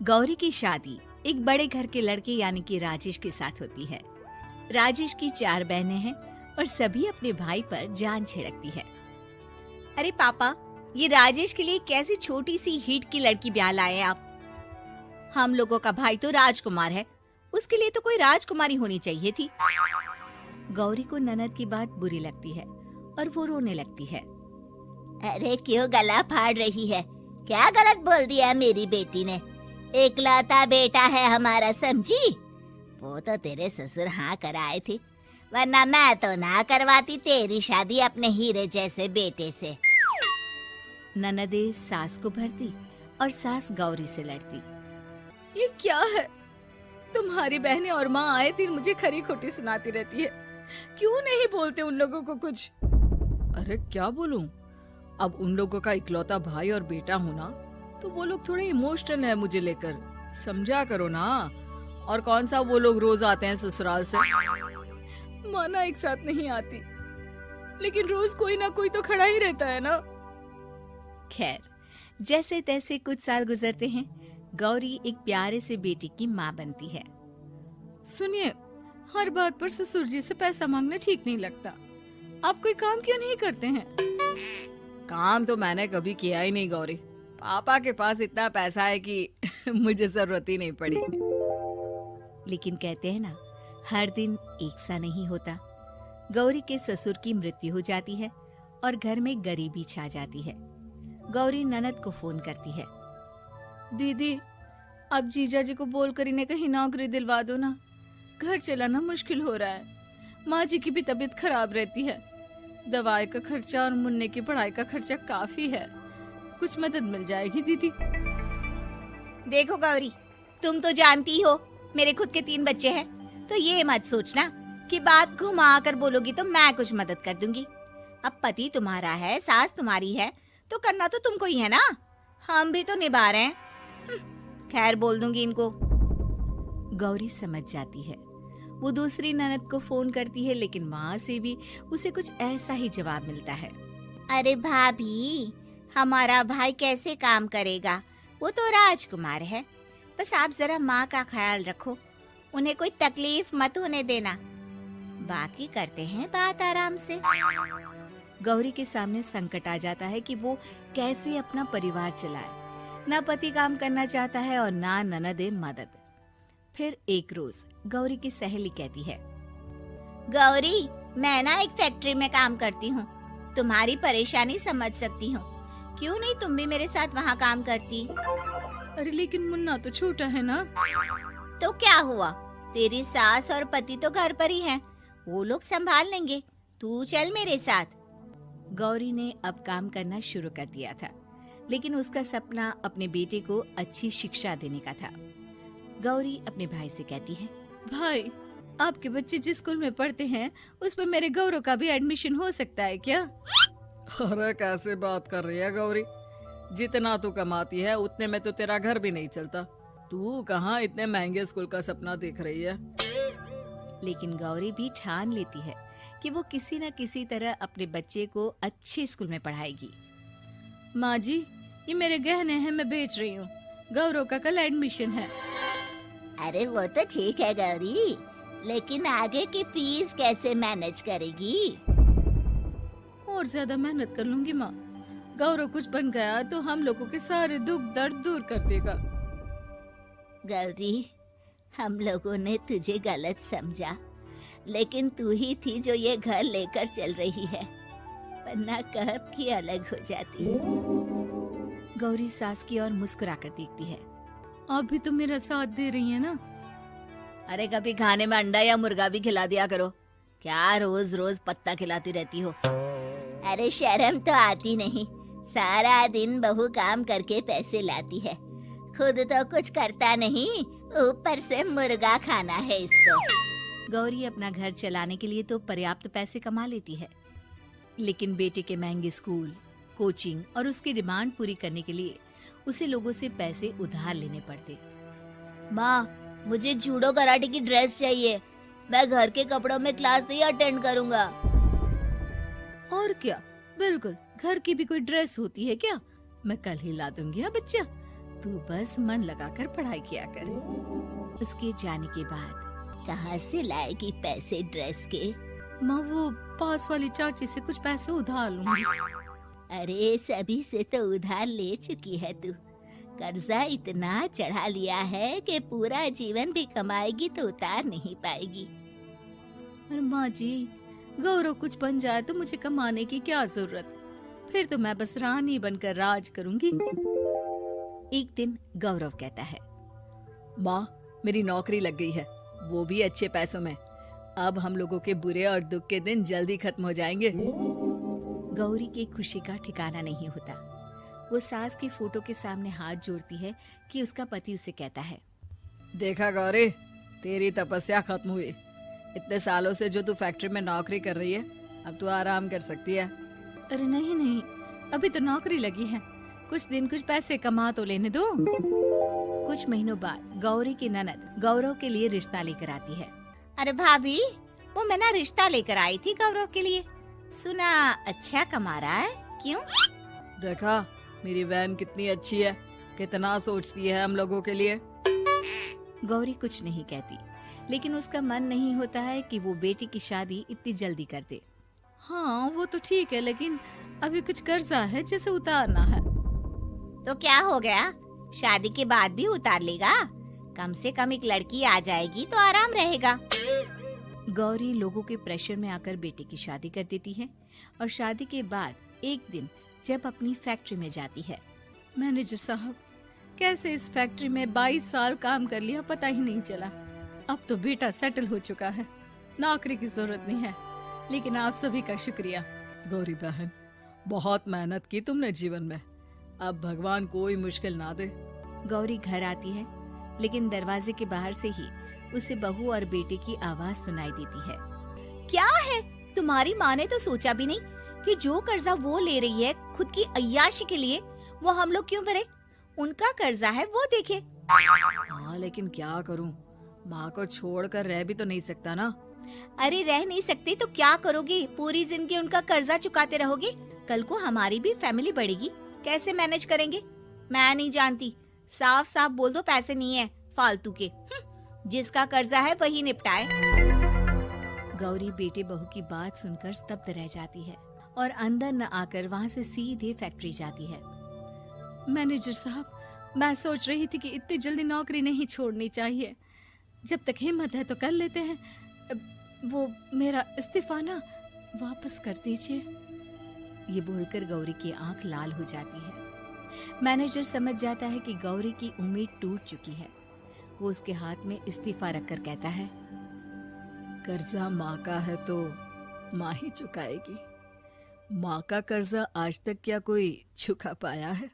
गौरी की शादी एक बड़े घर के लड़के यानी कि राजेश के साथ होती है। राजेश की 4 बहनें हैं और सभी अपने भाई पर जान छिड़कती है। अरे पापा, ये राजेश के लिए कैसी छोटी सी हीट की लड़की ब्याह लाए हैं आप? हम लोगों का भाई तो राजकुमार है, उसके लिए तो कोई राजकुमारी होनी चाहिए थी। गौरी को ननद की बात बुरी लगती है और वो रोने लगती है। अरे क्यों गला फाड़ रही है? क्या गलत बोल दिया मेरी बेटी ने? एकलौता बेटा है हमारा, समझी? वो तो तेरे ससुर हाँ कराए थे, वरना मैं तो ना करवाती तेरी शादी अपने हीरे जैसे बेटे से। ननदे सास को भरती और सास गौरी से लड़ती। ये क्या है? तुम्हारी बहनें और माँ आए दिन मुझे खरी खोटी सुनाती रहती है। क्यों नहीं बोलते उन लोगों को कुछ? अरे क्या बोलूं? अब उन लोगों का इकलौता भाई और बेटा होना, तो वो लोग थोड़े इमोशनल है मुझे लेकर, समझा करो ना। और कौन सा वो लोग रोज आते हैं ससुराल से? माना एक साथ नहीं आती, लेकिन रोज कोई ना कोई तो खड़ा ही रहता है ना। खैर, जैसे तैसे कुछ साल गुजरते हैं। गौरी एक प्यारे से बेटे की माँ बनती है। सुनिए, हर बात पर ससुर जी से पैसा मांगना ठीक नहीं लगता। आप कोई काम क्यों नहीं करते हैं? काम तो मैंने कभी किया ही नहीं गौरी। पापा के पास इतना पैसा है कि मुझे जरूरत ही नहीं पड़ी। लेकिन कहते हैं ना, हर दिन एक सा नहीं होता। गौरी के ससुर की मृत्यु हो जाती है और घर में गरीबी छा जाती है। गौरी ननद को फोन करती है। दीदी, अब जीजा जी को बोलकर इन्हें कहीं नौकरी दिलवा दो ना। घर चलाना मुश्किल हो रहा है। माँ जी की भी तबीयत खराब रहती है। दवाई का खर्चा और मुन्ने की पढ़ाई का खर्चा काफी है। कुछ मदद मिल जाएगी दीदी। देखो गौरी, तुम तो जानती हो मेरे खुद के 3 बच्चे हैं, तो ये मत सोचना कि बात घुमा कर बोलोगी तो मैं कुछ मदद कर दूंगी। अब पति तुम्हारा है, सास तुम्हारी है, तो करना तो तुमको ही है ना। हम भी तो निभा रहे हैं। खैर, बोल दूंगी इनको। गौरी समझ जाती है। वो दूसरी ननद को फोन करती है, लेकिन वहाँ से भी उसे कुछ ऐसा ही जवाब मिलता है। अरे भाभी, हमारा भाई कैसे काम करेगा? वो तो राजकुमार है। बस आप जरा माँ का ख्याल रखो, उन्हें कोई तकलीफ मत होने देना। बाकी करते हैं बात आराम से। गौरी के सामने संकट आ जाता है कि वो कैसे अपना परिवार चलाए। ना पति काम करना चाहता है और ना ननदे मदद। फिर एक रोज गौरी की सहेली कहती है, गौरी, मैं ना एक फैक्ट्री में काम करती हूँ, तुम्हारी परेशानी समझ सकती हूँ। क्यों नहीं तुम भी मेरे साथ वहाँ काम करती? अरे लेकिन मुन्ना तो छोटा है ना। तो क्या हुआ, तेरी सास और पति तो घर पर ही हैं, वो लोग संभाल लेंगे। तू चल मेरे साथ। गौरी ने अब काम करना शुरू कर दिया था, लेकिन उसका सपना अपने बेटे को अच्छी शिक्षा देने का था। गौरी अपने भाई से कहती है, भाई, आपके बच्चे जिस स्कूल में पढ़ते हैं उस पर मेरे गौरव का भी एडमिशन हो सकता है क्या? अरे कैसे बात कर रही है गौरी? जितना तू कमाती है उतने में तो तेरा घर भी नहीं चलता। तू कहाँ इतने महंगे स्कूल का सपना देख रही है? लेकिन गौरी भी ठान लेती है कि वो किसी न किसी तरह अपने बच्चे को अच्छे स्कूल में पढ़ाएगी। माँ जी, ये मेरे गहने हैं, मैं बेच रही हूँ। गौरव का कल एडमिशन है। अरे वो तो ठीक है गौरी, लेकिन आगे की फीस कैसे मैनेज करेगी? और ज्यादा मेहनत कर लूंगी माँ। गौरव कुछ बन गया तो हम लोगों के सारे दुख दर्द दूर कर देगा। गौरी, हम लोगों ने तुझे गलत समझा, लेकिन तू ही थी जो ये घर लेकर चल रही है, वरना कब की अलग हो जाती। गौरी सास की ओर मुस्कुराकर देखती है। आप भी तो मेरा साथ दे रही है ना। अरे कभी खाने में अंडा या मुर्गा भी खिला दिया करो। क्या रोज रोज पत्ता खिलाती रहती हो? अरे शर्म तो आती नहीं, सारा दिन बहू काम करके पैसे लाती है, खुद तो कुछ करता नहीं, ऊपर से मुर्गा खाना है इसको। गौरी अपना घर चलाने के लिए तो पर्याप्त पैसे कमा लेती है, लेकिन बेटे के महंगे स्कूल, कोचिंग और उसकी डिमांड पूरी करने के लिए उसे लोगों से पैसे उधार लेने पड़ते। माँ, मुझे जूडो कराटे की ड्रेस चाहिए, मैं घर के कपड़ों में क्लास नहीं अटेंड करूँगा। और क्या, बिल्कुल, घर की भी कोई ड्रेस होती है क्या? मैं कल ही ला दूंगी। हाँ बच्चा, तू बस मन लगाकर पढ़ाई किया कर। उसके जाने के बाद कहाँ से लाएगी पैसे ड्रेस के? माँ वो पास वाली चाची से कुछ पैसे उधार लूंगी। अरे सभी से तो उधार ले चुकी है तू। कर्जा इतना चढ़ा लिया है कि पूरा जीवन भी कमाएगी तो उतार नहीं पाएगी। अरे माँ जी, गौरव कुछ बन जाए तो मुझे कमाने की क्या जरूरत, फिर तो मैं बस रानी बनकर राज करूंगी। एक दिन गौरव कहता है, माँ मेरी नौकरी लग गई है, वो भी अच्छे पैसों में। अब हम लोगों के बुरे और दुख के दिन जल्दी खत्म हो जाएंगे। गौरी की खुशी का ठिकाना नहीं होता। वो सास की फोटो के सामने हाथ जोड़ती है कि उसका पति उसे कहता है, देखा गौरी, तेरी तपस्या खत्म हुई। इतने सालों से जो तू फैक्ट्री में नौकरी कर रही है, अब तू आराम कर सकती है। अरे नहीं नहीं, अभी तो नौकरी लगी है, कुछ दिन कुछ पैसे कमा तो लेने दो। कुछ महीनों बाद गौरी की ननद गौरव के लिए रिश्ता लेकर आती है। अरे भाभी, वो मैं ना रिश्ता लेकर आई थी गौरव के लिए, सुना अच्छा कमा रहा है। क्यों? देखा मेरी बहन कितनी अच्छी है, कितना सोचती है हम लोगों के लिए। गौरी कुछ नहीं कहती, लेकिन उसका मन नहीं होता है कि वो बेटी की शादी इतनी जल्दी कर दे। हाँ वो तो ठीक है, लेकिन अभी कुछ कर्जा है जिसे उतारना है। तो क्या हो गया, शादी के बाद भी उतार लेगा। कम से कम एक लड़की आ जाएगी तो आराम रहेगा। गौरी लोगों के प्रेशर में आकर बेटे की शादी कर देती है और शादी के बाद एक दिन जब अपनी फैक्ट्री में जाती है, मैनेजर साहब, कैसे इस फैक्ट्री में 22 साल काम कर लिया पता ही नहीं चला। अब तो बेटा सेटल हो चुका है, नौकरी की जरूरत नहीं है। लेकिन आप सभी का शुक्रिया। गौरी बहन, बहुत मेहनत की तुमने जीवन में, अब भगवान कोई मुश्किल ना दे। गौरी घर आती है, लेकिन दरवाजे के बाहर से ही उसे बहू और बेटे की आवाज सुनाई देती है। क्या है, तुम्हारी माँ ने तो सोचा भी नहीं कि जो कर्जा वो ले रही है खुद की अय्याशी के लिए, वो हम लोग क्यों भरे? उनका कर्जा है वो देखे। हाँ लेकिन क्या करूँ, माँ को छोड़कर रह भी तो नहीं सकता ना। अरे रह नहीं सकते तो क्या करोगी? पूरी जिंदगी उनका कर्जा चुकाते रहोगे? कल को हमारी भी फैमिली बढ़ेगी, कैसे मैनेज करेंगे? मैं नहीं जानती, साफ साफ बोल दो पैसे नहीं है फालतू के। जिसका कर्जा है वही निपटाए। गौरी बेटे बहू की बात सुनकर स्तब्ध रह जाती है और अंदर न आकर वहाँ से सीधे फैक्ट्री जाती है। मैनेजर साहब, मैं सोच रही थी कि इतनी जल्दी नौकरी नहीं छोड़नी चाहिए, जब तक हिम्मत है तो कर लेते हैं। वो मेरा इस्तीफा ना वापस कर दीजिए। ये बोलकर गौरी की आंख लाल हो जाती है। मैनेजर समझ जाता है कि गौरी की उम्मीद टूट चुकी है। वो उसके हाथ में इस्तीफा रखकर कहता है, कर्जा माँ का है तो माँ ही चुकाएगी। माँ का कर्जा आज तक क्या कोई चुका पाया है?